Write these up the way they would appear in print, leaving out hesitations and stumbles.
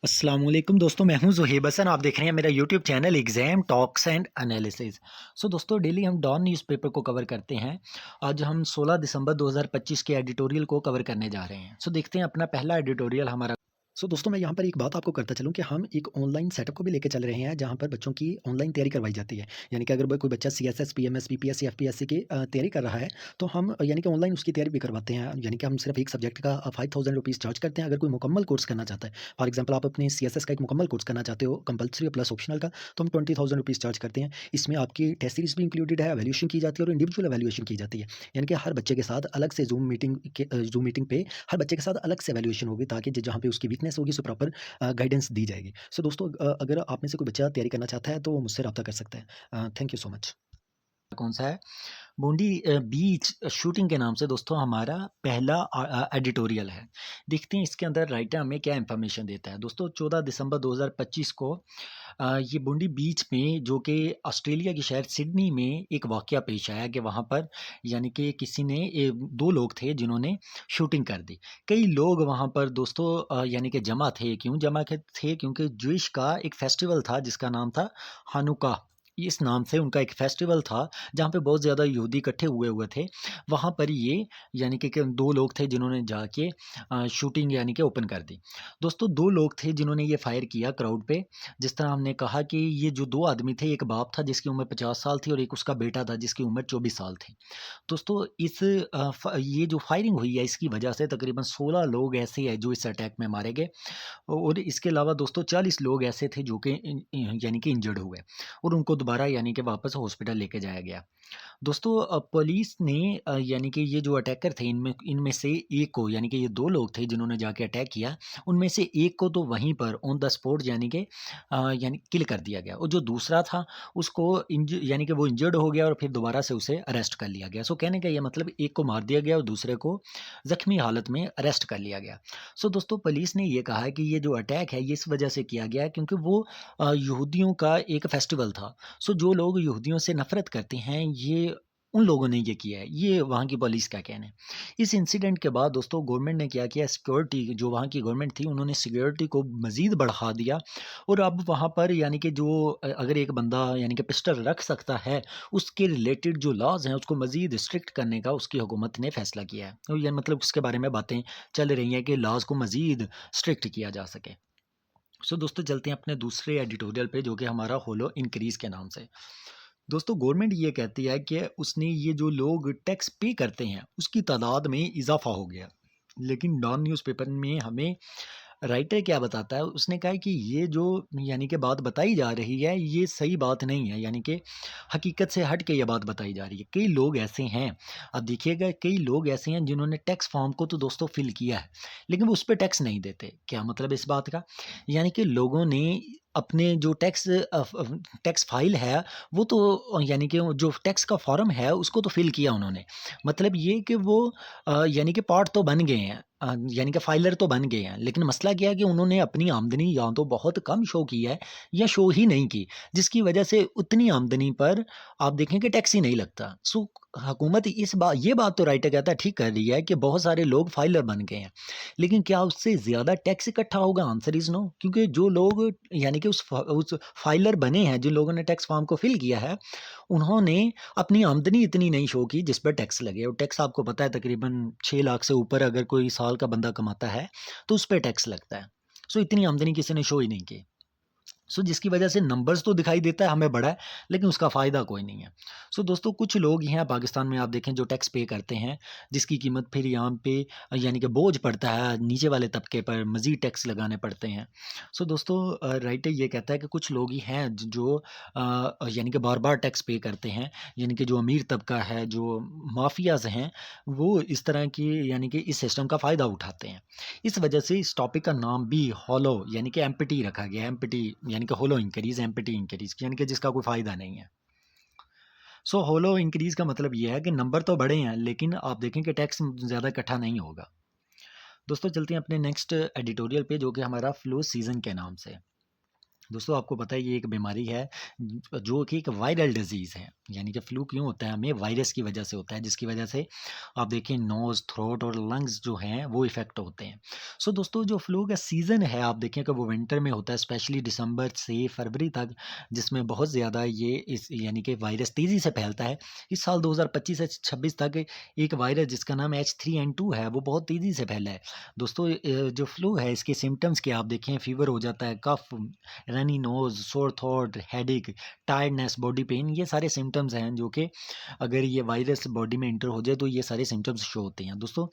अस्सलामुअलैकुम दोस्तों, मैं हूं ज़ुहैब हसन। आप देख रहे हैं मेरा YouTube channel exam talks and analysis. दोस्तों, डेली हम डॉन न्यूज़पेपर को कवर करते हैं। आज हम 16 दिसंबर 2025 के एडिटोरियल को कवर करने जा रहे हैं। देखते हैं अपना पहला एडिटोरियल हमारा। दोस्तों, मैं यहाँ पर एक बात आपको करता चलूँ कि हम एक ऑनलाइन सेटअप को भी लेके चल रहे हैं, जहाँ पर बच्चों की ऑनलाइन तैयारी करवाई जाती है। यानी कि अगर कोई बच्चा सीएसएस, पीएमएस, बीपीएससी, एफपीएससी की तैयारी कर रहा है, तो हम यानी कि ऑनलाइन उसकी तैयारी भी करवाते हैं। यानी कि हम सिर्फ एक सब्जेक्ट का 5000 रुपीज़ चार्ज करते हैं। अगर कोई मुकम्मल कोर्स करना चाहता है, फॉर एग्जाम्पल आप अपने सीएसएस का एक मुकम्मल कोर्स करना चाहते हो, कंपल्सरी प्लस ऑप्शनल का, तो हम 20,000 रुपीज़ चार्ज करते हैं। इसमें आपकी टेस्ट सीरीज भी इंक्लूडेड है, वैल्यूएशन की जाती है और इंडिविजुअल वैल्यूएशन की जाती है। यानी कि हर बच्चे के साथ अलग से जूम मीटिंग पे हर बच्चे के साथ अलग से वैल्यूएशन होगी, ताकि जहाँ पे उसकी वीकनेस होगी, उसे प्रॉपर गाइडेंस दी जाएगी। दोस्तों, अगर आप में से कोई बच्चा तैयारी करना चाहता है, तो वो मुझसे रब्ता कर सकता है। Thank you so much. कौन सा है? बूंदी बीच शूटिंग के नाम से दोस्तों हमारा पहला एडिटोरियल है। देखते हैं इसके अंदर राइटर हमें क्या इन्फॉर्मेशन देता है। दोस्तों, 14 दिसंबर 2025 को ये बूंदी बीच में, जो कि ऑस्ट्रेलिया के शहर सिडनी में, एक वाकया पेश आया कि वहाँ पर यानी कि किसी ने दो लोग थे जिन्होंने शूटिंग कर दी। कई लोग वहाँ पर दोस्तों यानी कि जमा थे। क्यों जमा थे? क्योंकि ज्विश का एक फेस्टिवल था जिसका नाम था हानुका। इस नाम से उनका एक फेस्टिवल था, जहाँ पे बहुत ज़्यादा यहूदी इकट्ठे हुए हुए थे। वहाँ पर ये यानी कि दो लोग थे जिन्होंने जाके शूटिंग यानी कि ओपन कर दी। दोस्तों, दो लोग थे जिन्होंने ये फायर किया क्राउड पे। जिस तरह हमने कहा कि ये जो दो आदमी थे, एक बाप था जिसकी उम्र 50 साल थी और एक उसका बेटा था जिसकी उम्र 24 साल थी। दोस्तों, ये जो फायरिंग हुई है, इसकी वजह से तकरीबन 16 लोग ऐसे हैं जो इस अटैक में मारे गए। और इसके अलावा दोस्तों 40 लोग ऐसे थे जो कि यानी कि इंजर्ड हुए और उनको दोबारा यानी कि वापस हॉस्पिटल लेके जाया गया। दोस्तों, पुलिस ने यानी कि ये जो अटैकर थे, इनमें इनमें से एक को, यानी कि ये दो लोग थे जिन्होंने जाके अटैक किया, उनमें से एक को तो वहीं पर ऑन द स्पॉट यानी कि यानी किल कर दिया गया, और जो दूसरा था उसको यानी कि वो इंजर्ड हो गया और फिर दोबारा से उसे अरेस्ट कर लिया गया। कहने का ये मतलब, एक को मार दिया गया और दूसरे को जख्मी हालत में अरेस्ट कर लिया गया। दोस्तों, पुलिस ने ये कहा है कि ये जो अटैक है, ये इस वजह से किया गया है क्योंकि वो यहूदियों का एक फेस्टिवल था। जो लोग यहूदियों से नफ़रत करते हैं, ये उन लोगों ने ये किया है। ये वहाँ की पुलिस का कहना है। इस इंसिडेंट के बाद दोस्तों, गवर्नमेंट ने क्या किया, सिक्योरिटी, जो वहाँ की गवर्नमेंट थी, उन्होंने सिक्योरिटी को मज़ीद बढ़ा दिया। और अब वहाँ पर यानी कि जो अगर एक बंदा यानी कि पिस्टल रख सकता है, उसके रिलेटेड जो लॉज़ हैं, उसको मज़ीद स्ट्रिक्ट करने का उसकी हुकूमत ने फ़ैसला किया है। और ये मतलब उसके बारे में बातें चल रही हैं कि लॉज़ को मज़ीद स्ट्रिक्ट किया जा सके। दोस्तों, चलते हैं अपने दूसरे एडिटोरियल पे, जो कि हमारा होलो इंक्रीज़ के नाम से। दोस्तों, गवर्नमेंट ये कहती है कि उसने ये जो लोग टैक्स पे करते हैं, उसकी तादाद में इजाफ़ा हो गया। लेकिन डॉन न्यूज़पेपर में हमें राइटर क्या बताता है, उसने कहा है कि ये जो यानी कि बात बताई जा रही है, ये सही बात नहीं है। यानी कि हकीकत से हट के ये बात बताई जा रही है। कई लोग ऐसे हैं, अब देखिएगा, कई लोग ऐसे हैं जिन्होंने टैक्स फॉर्म को तो दोस्तों फिल किया है, लेकिन वो उस पे टैक्स नहीं देते। क्या मतलब इस बात का? यानी कि लोगों ने अपने जो टैक्स फाइल है, वो तो यानी कि जो टैक्स का फॉर्म है, उसको तो फिल किया उन्होंने। मतलब ये कि वो यानी कि पार्ट तो बन गए हैं, यानी कि फाइलर तो बन गए हैं, लेकिन मसला क्या है कि उन्होंने अपनी आमदनी या तो बहुत कम शो की है या शो ही नहीं की, जिसकी वजह से उतनी आमदनी पर आप देखें कि टैक्स ही नहीं लगता। हुकूमत ये बात तो राइटर कहता है ठीक कर रही है कि बहुत सारे लोग फाइलर बन गए हैं, लेकिन क्या उससे ज़्यादा टैक्स इकट्ठा होगा? Answer is no. क्योंकि जो लोग यानी कि उस फाइलर बने हैं, जिन लोगों ने टैक्स फॉर्म को फिल किया है, उन्होंने अपनी आमदनी इतनी नहीं शो की जिस पर टैक्स लगे। और टैक्स आपको पता है, तकरीबन 6 लाख से ऊपर अगर कोई साल का बंदा कमाता है, तो उस पे टैक्स लगता है। इतनी आमदनी किसी ने शो ही नहीं की। जिसकी वजह से नंबर्स तो दिखाई देता है हमें बड़ा है, लेकिन उसका फ़ायदा कोई नहीं है। दोस्तों, कुछ लोग हैं पाकिस्तान में, आप देखें, जो टैक्स पे करते हैं, जिसकी कीमत फिर यहाँ पे यानी कि बोझ पड़ता है नीचे वाले तबके पर, मज़ीद टैक्स लगाने पड़ते हैं। दोस्तों, राइटर ये कहता है कि कुछ लोग ही हैं जो यानी कि बार-बार टैक्स पे करते हैं। यानी कि जो अमीर तबका है, जो माफियाज़ हैं, वो इस तरह की यानी कि इस सिस्टम का फ़ायदा उठाते हैं। इस वजह से इस टॉपिक का नाम भी हॉलो यानी कि एम्पटी रखा गया है। एम्पटी यानी कि होलो इंक्रीज़, एम्पटी इंक्रीज़, यानी कि जिसका कोई फ़ायदा नहीं है। होलो इंक्रीज़ का मतलब ये है कि नंबर तो बड़े हैं, लेकिन आप देखें कि टैक्स ज़्यादा इकट्ठा नहीं होगा। दोस्तों, चलते हैं अपने नेक्स्ट एडिटोरियल पे, जो कि हमारा फ्लो सीज़न के नाम से। दोस्तों आपको पता है ये एक बीमारी है जो कि एक वायरल डिजीज़ है, यानी कि फ्लू क्यों होता है हमें वायरस की वजह से होता है, जिसकी वजह से आप देखिए नोज़, थ्रोट और लंग्स जो हैं वो इफ़ेक्ट होते हैं। सो दोस्तों जो फ्लू का सीज़न है आप देखें कि वो विंटर में होता है, स्पेशली दिसंबर से फरवरी तक, जिसमें बहुत ज़्यादा ये इस यानी कि वायरस तेज़ी से फैलता है। इस साल 2025 से 26 तक एक वायरस जिसका नाम H3N2 है वो बहुत तेज़ी से फैला है। दोस्तों जो फ्लू है इसके सिम्पटम्स क्या आप देखें, फ़ीवर हो जाता है, cough, runny nose, sore throat, headache, tiredness, body pain, ये सारे सिम्पटम्स हैं जो कि अगर ये वायरस बॉडी में एंटर हो जाए तो ये सारे सिम्पटम्स शो होते हैं। दोस्तों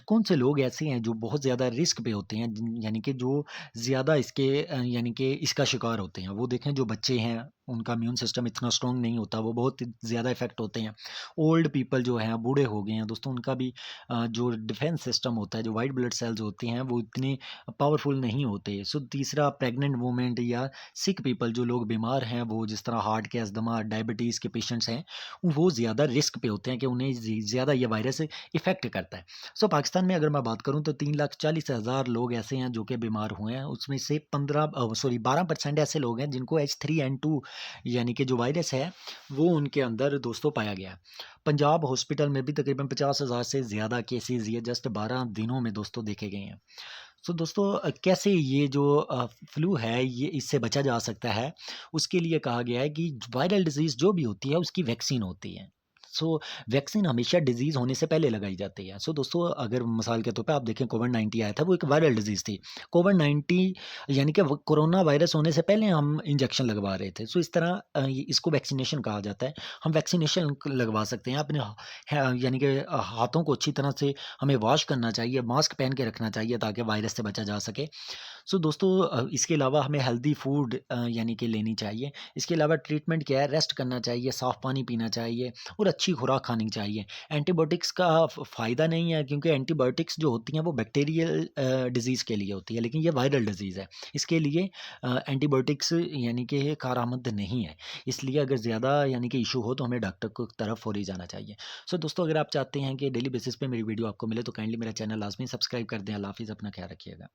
कौन से लोग ऐसे हैं जो बहुत ज़्यादा रिस्क पे होते हैं यानी कि जो ज़्यादा इसके यानी कि इसका शिकार होते हैं, वो देखें जो बच्चे हैं उनका इम्यून सिस्टम इतना स्ट्रॉन्ग नहीं होता, वो बहुत ज़्यादा इफ़ेक्ट होते हैं। ओल्ड पीपल जो हैं, बूढ़े हो गए हैं दोस्तों, उनका भी जो डिफेंस सिस्टम होता है, जो वाइट ब्लड सेल्स होते हैं वो इतने पावरफुल नहीं होते। सो तीसरा प्रेग्नेंट वूमेन या सिक पीपल, जो लोग बीमार हैं, वो जिस तरह हार्ट के अस्थमा, डायबिटीज़ के पेशेंट्स हैं, वो ज़्यादा रिस्क पे होते हैं कि उन्हें ज़्यादा ये वायरस इफ़ेक्ट करता है। सो पाकिस्तान में अगर मैं बात करूँ तो 3,40,000 लोग ऐसे हैं जो कि बीमार हुए हैं, उसमें से 12% ऐसे लोग हैं जिनको H3N2 यानी कि जो वायरस है वो उनके अंदर दोस्तों पाया गया है। पंजाब हॉस्पिटल में भी तकरीबन 50,000 से ज़्यादा केसेज़ ये जस्ट 12 दिनों में दोस्तों देखे गए हैं। सो दोस्तों कैसे ये जो फ्लू है ये इससे बचा जा सकता है, उसके लिए कहा गया है कि वायरल डिज़ीज़ जो भी होती है उसकी वैक्सीन होती है। सो वैक्सीन हमेशा डिज़ीज़ होने से पहले लगाई जाती है। सो दोस्तों अगर मिसाल के तौर पे आप देखें कोविड-19 आया था, वो एक वायरल डिज़ीज़ थी। कोविड-19 यानी कि वो कोरोना वायरस होने से पहले हम इंजेक्शन लगवा रहे थे। सो इस तरह इसको वैक्सीनेशन कहा जाता है। हम वैक्सीनेशन लगवा सकते हैं अपने यानी कि हाथों को अच्छी तरह से हमें वॉश करना चाहिए, मास्क पहन के रखना चाहिए ताकि वायरस से बचा जा सके। सो दोस्तों इसके अलावा हमें हेल्दी फूड यानी कि लेनी चाहिए। इसके अलावा ट्रीटमेंट क्या है, रेस्ट करना चाहिए, साफ़ पानी पीना चाहिए और अच्छी खुराक खानी चाहिए। एंटीबायोटिक्स का फ़ायदा नहीं है क्योंकि एंटीबायोटिक्स जो होती हैं वो बैक्टीरियल डिज़ीज़ के लिए होती है, लेकिन ये वायरल डिज़ीज़ है। इसके लिए एंटीबायोटिक्स यानी कि कारआमद नहीं है। इसलिए अगर ज़्यादा यानी कि इश्यू हो तो हमें डॉक्टर को तरफ फौरी जाना चाहिए। सो दोस्तों अगर आप चाहते हैं कि डेली बेसिस पे मेरी वीडियो आपको मिले तो काइंडली मेरा चैनल लाज़मी सब्सक्राइब कर दें। अल्लाह हाफ़िज़, अपना ख़्याल रखिएगा।